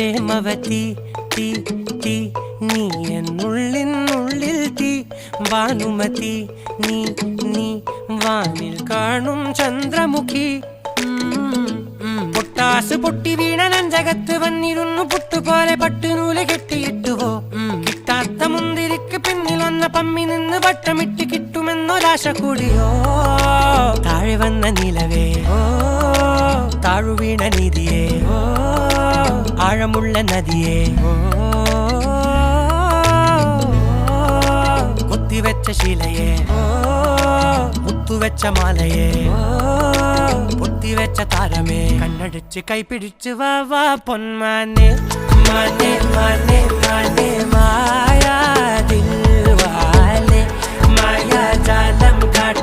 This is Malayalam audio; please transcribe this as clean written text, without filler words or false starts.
പ്രേമവതി തീ തീ നീ എന്നുള്ളിൽ തീ ഭാനുമതി നീ നീ വാനിൽ കാണും ചന്ദ്രമുഖി പൊട്ടാസ് പൊട്ടി വീണ നെഞ്ചകത്ത് വന്നിരുന്നു പുട്ടുപോലെ പട്ടുനൂല് കെട്ടിയിട്ടുവോ കിട്ടാത്ത മുന്തിരിക്ക് പിന്നിൽ വന്ന പമ്മി നിന്ന് വട്ടമിട്ട് കിട്ടുമെന്നൊരാശ കൂടിയോ താഴെ വന്ന നിലവേ താഴു വീണ നിധിയേ ആഴമുള്ള നദിയേ കൊത്തിവെച്ച ശിലയേ മുത്തുവെച്ച മാലയേ പൊത്തിവെച്ച താരമേ കണ്ണടിച്ച് കൈപിടിച്ച് വാ വാ പൊന്മാനെ മാനെ മാനെ മാനെ മായാ ദിൽവാലെ മായാ ജാലം കാട്ടി